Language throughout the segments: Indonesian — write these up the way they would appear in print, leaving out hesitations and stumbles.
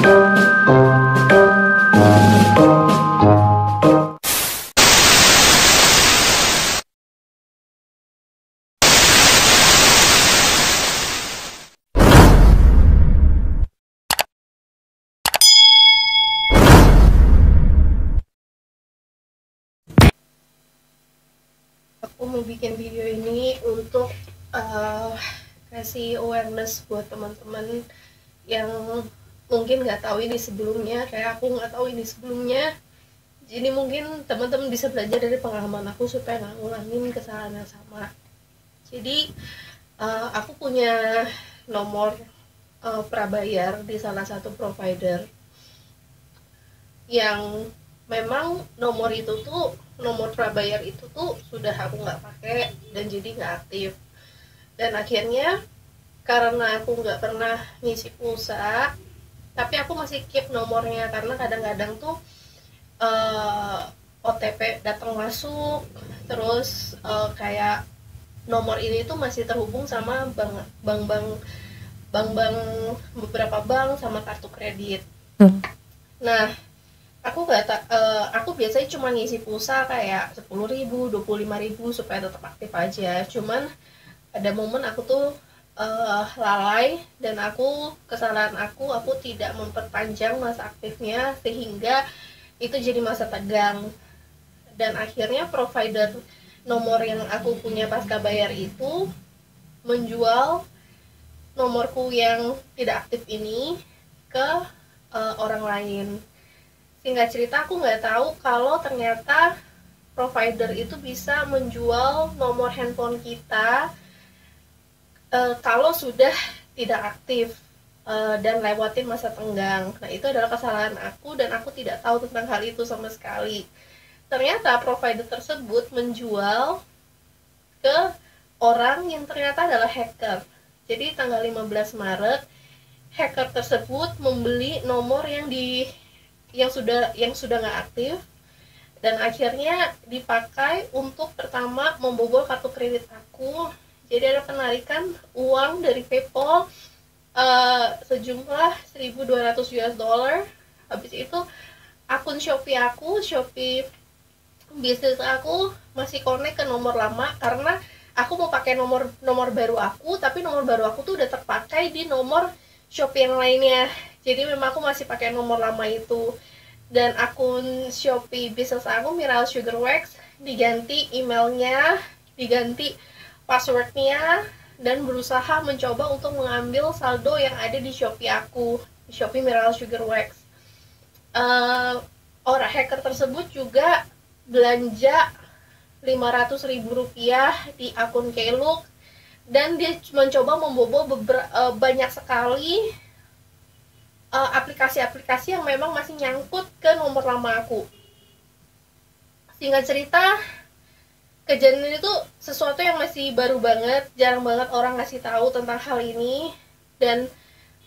Aku mau bikin video ini untuk kasih awareness buat teman-teman yang mungkin nggak tahu ini sebelumnya, kayak aku nggak tahu ini sebelumnya. Jadi mungkin teman-teman bisa belajar dari pengalaman aku supaya nggak ngulangin kesalahan yang sama. Jadi aku punya nomor prabayar di salah satu provider yang memang nomor itu tuh, nomor prabayar itu tuh sudah aku nggak pakai dan jadi nggak aktif. Dan akhirnya karena aku nggak pernah ngisi pulsa, tapi aku masih keep nomornya karena kadang-kadang tuh OTP datang masuk, terus kayak nomor ini tuh masih terhubung sama bank-bank beberapa bank sama kartu kredit. Nah, aku biasanya cuma ngisi pulsa kayak 10.000, 25.000 supaya tetap aktif aja. Cuman ada momen aku tuh lalai dan kesalahan aku tidak memperpanjang masa aktifnya sehingga itu jadi masa tegang. Dan akhirnya provider nomor yang aku punya pasca bayar itu menjual nomorku yang tidak aktif ini ke orang lain. Singkat cerita, aku nggak tahu kalau ternyata provider itu bisa menjual nomor handphone kita kalau sudah tidak aktif dan lewatin masa tenggang. Nah, itu adalah kesalahan aku dan aku tidak tahu tentang hal itu sama sekali. Ternyata provider tersebut menjual ke orang yang ternyata adalah hacker. Jadi tanggal 15 Maret hacker tersebut membeli nomor yang sudah nggak aktif dan akhirnya dipakai untuk pertama membobol kartu kredit aku. Jadi ada penarikan uang dari PayPal sejumlah $1.200. Habis itu akun Shopee bisnis aku masih connect ke nomor lama karena aku mau pakai nomor baru aku, tapi nomor baru aku tuh udah terpakai di nomor Shopee yang lainnya. Jadi memang aku masih pakai nomor lama itu. Dan akun Shopee bisnis aku, Miral Sugar Wax, diganti emailnya, diganti passwordnya, dan berusaha mencoba untuk mengambil saldo yang ada di Shopee aku, di Shopee Miral Sugar Wax. Orang hacker tersebut juga belanja Rp500.000 di akun Klook dan dia mencoba membobol banyak sekali aplikasi-aplikasi yang memang masih nyangkut ke nomor lama aku. Singkat cerita, kejadian itu sesuatu yang masih baru banget, jarang banget orang ngasih tahu tentang hal ini. Dan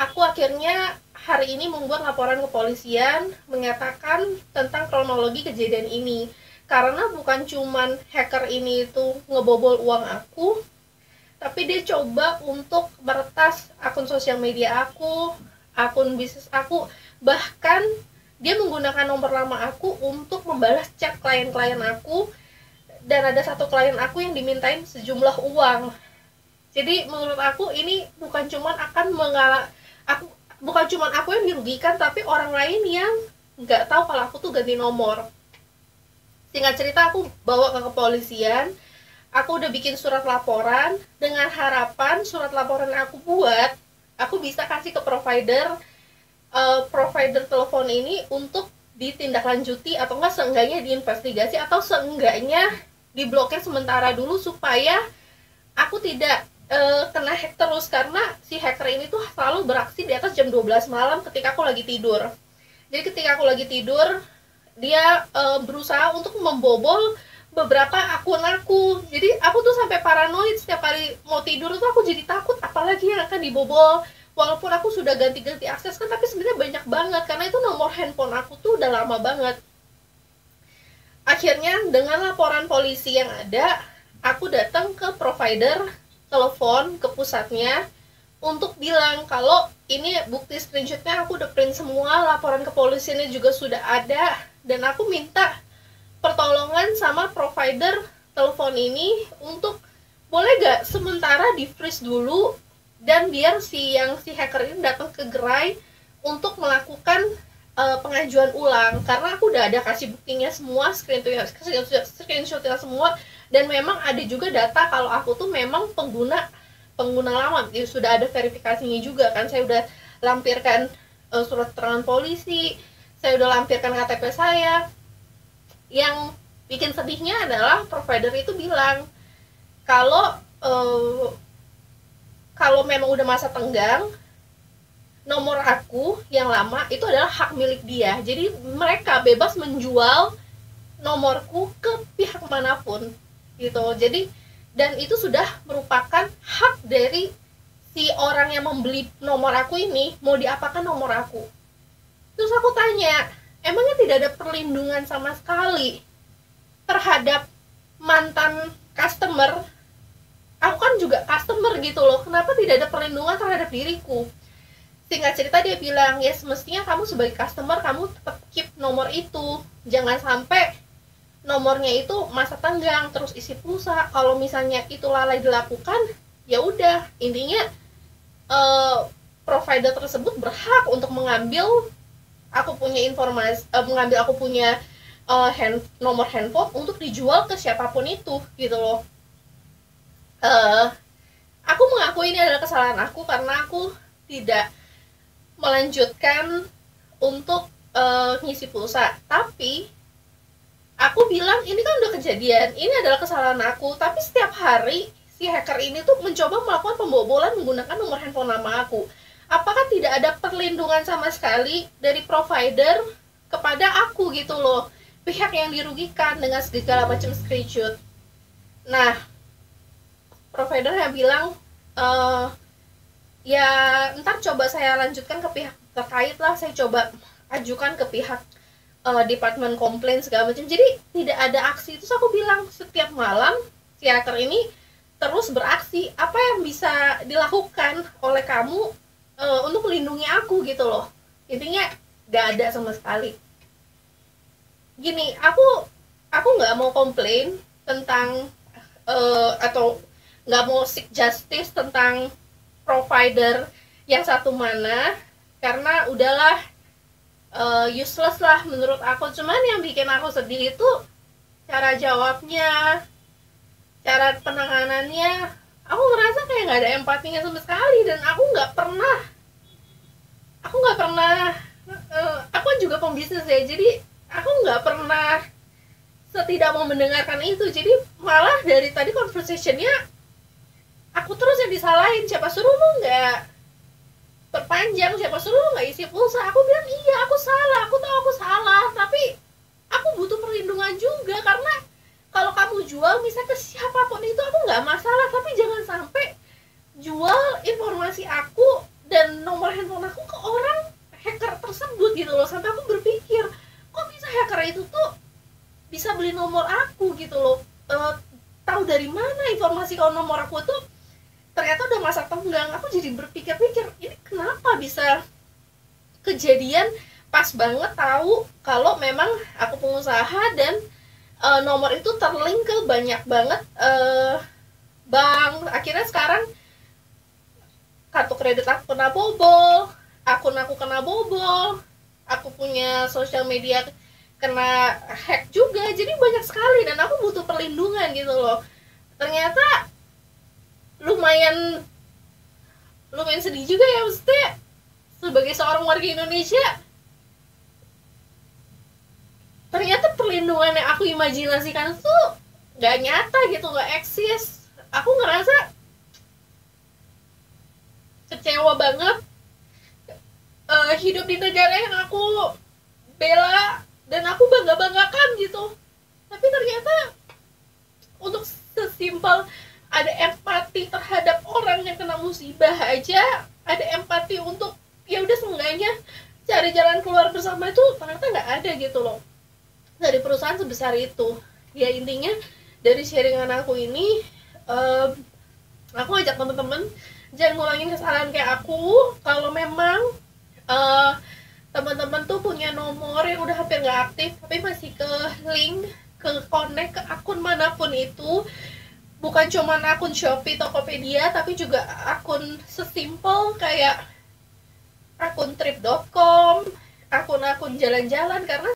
aku akhirnya hari ini membuat laporan ke polisian menyatakan tentang kronologi kejadian ini. Karena bukan cuman hacker ini itu ngebobol uang aku, tapi dia coba untuk meretas akun sosial media aku, akun bisnis aku, bahkan dia menggunakan nomor lama aku untuk membalas chat klien-klien aku. Dan ada satu klien aku yang dimintain sejumlah uang. Jadi menurut aku ini bukan cuman aku yang dirugikan, tapi orang lain yang nggak tahu kalau aku tuh ganti nomor. Singkat cerita, aku bawa ke kepolisian. Aku udah bikin surat laporan dengan harapan surat laporan yang aku buat, aku bisa kasih ke provider telepon ini untuk ditindaklanjuti atau enggak seenggaknya diinvestigasi atau seenggaknya diblokir sementara dulu supaya aku tidak kena hack terus, karena si hacker ini tuh selalu beraksi di atas jam 12 malam ketika aku lagi tidur. Jadi ketika aku lagi tidur, dia berusaha untuk membobol beberapa akun aku. Jadi aku tuh sampai paranoid, setiap kali mau tidur tuh aku jadi takut apalagi yang akan dibobol. Walaupun aku sudah ganti-ganti akses kan, tapi sebenarnya banyak banget karena itu nomor handphone aku tuh udah lama banget. Akhirnya dengan laporan polisi yang ada, aku datang ke provider telepon ke pusatnya untuk bilang kalau ini bukti screenshotnya aku udah print semua, laporan kepolisiannya juga sudah ada, dan aku minta pertolongan sama provider telepon ini untuk boleh gak sementara di freeze dulu, dan biar si hacker ini datang ke gerai untuk melakukan pengajuan ulang, karena aku udah ada kasih buktinya semua, screenshotnya semua, dan memang ada juga data kalau aku tuh memang pengguna lama, jadi sudah ada verifikasinya juga kan. Saya udah lampirkan surat keterangan polisi, saya udah lampirkan KTP saya. Yang bikin sedihnya adalah provider itu bilang kalau kalau memang udah masa tenggang, nomor aku yang lama itu adalah hak milik dia, jadi mereka bebas menjual nomorku ke pihak manapun gitu. Jadi dan itu sudah merupakan hak dari si orang yang membeli nomor aku ini, mau diapakan nomor aku. Terus aku tanya, emangnya tidak ada perlindungan sama sekali terhadap mantan customer? Aku kan juga customer gitu loh, kenapa tidak ada perlindungan terhadap diriku? Singkat cerita dia bilang, ya semestinya kamu sebagai customer kamu tetap keep nomor itu, jangan sampai nomornya itu masa tenggang terus isi pulsa. Kalau misalnya itu lalai dilakukan, ya udah, intinya provider tersebut berhak untuk mengambil aku punya informasi, mengambil aku punya nomor handphone untuk dijual ke siapapun itu gitu loh. Aku mengakui ini adalah kesalahan aku karena aku tidak melanjutkan untuk ngisi pulsa, tapi aku bilang ini kan udah kejadian, ini adalah kesalahan aku, tapi setiap hari si hacker ini tuh mencoba melakukan pembobolan menggunakan nomor handphone nama aku. Apakah tidak ada perlindungan sama sekali dari provider kepada aku gitu loh, pihak yang dirugikan dengan segala macam screenshot. Nah, providernya bilang ya ntar coba saya lanjutkan ke pihak terkait lah, saya coba ajukan ke pihak departemen komplain segala macam. Jadi tidak ada aksi. Terus aku bilang, setiap malam si hacker ini terus beraksi, apa yang bisa dilakukan oleh kamu untuk melindungi aku gitu loh. Intinya gak ada sama sekali. Gini, aku nggak mau komplain tentang atau nggak mau seek justice tentang provider yang satu mana, karena udahlah useless lah menurut aku. Cuman yang bikin aku sedih itu cara jawabnya, cara penanganannya. Aku ngerasa kayak nggak ada empatinya sama sekali, dan aku nggak pernah aku juga pembisnis ya, jadi aku nggak pernah setidak mau mendengarkan itu. Jadi malah dari tadi conversationnya aku terus yang disalahin, siapa suruh lu nggak perpanjang, siapa suruh lu nggak isi pulsa. Aku bilang iya aku salah, aku tahu aku salah, tapi aku butuh perlindungan juga, karena kalau kamu jual misalnya ke siapapun itu aku nggak masalah, tapi jangan sampai jual informasi aku dan nomor handphone aku ke orang hacker tersebut gitu loh. Sampai aku berpikir, kok bisa hacker itu tuh bisa beli nomor aku gitu loh, tahu dari mana informasi kalau nomor aku tuh ternyata udah masa tenggang. Aku jadi berpikir-pikir, ini kenapa bisa kejadian pas banget tahu kalau memang aku pengusaha dan nomor itu terlink ke banyak banget bank. Akhirnya sekarang kartu kredit aku kena bobol, akun aku kena bobol, aku punya sosial media kena hack juga. Jadi banyak sekali dan aku butuh perlindungan gitu loh. Ternyata lumayan sedih juga ya, maksudnya sebagai seorang warga Indonesia ternyata perlindungan yang aku imajinasikan tuh gak nyata gitu, gak eksis. Aku ngerasa kecewa banget hidup di negara yang aku bela dan aku bangga-banggakan gitu, tapi ternyata untuk sesimpel ada empati terhadap orang yang kena musibah aja, ada empati untuk ya udah seenggaknya cari jalan keluar bersama, itu ternyata nggak ada gitu loh dari perusahaan sebesar itu. Ya intinya dari sharingan aku ini, aku ajak teman-teman jangan ngulangin kesalahan kayak aku. Kalau memang teman-teman tuh punya nomor yang udah hampir nggak aktif tapi masih ke link, ke connect ke akun manapun itu, bukan cuma akun Shopee, Tokopedia, tapi juga akun sesimpel kayak akun trip.com, akun-akun jalan-jalan, karena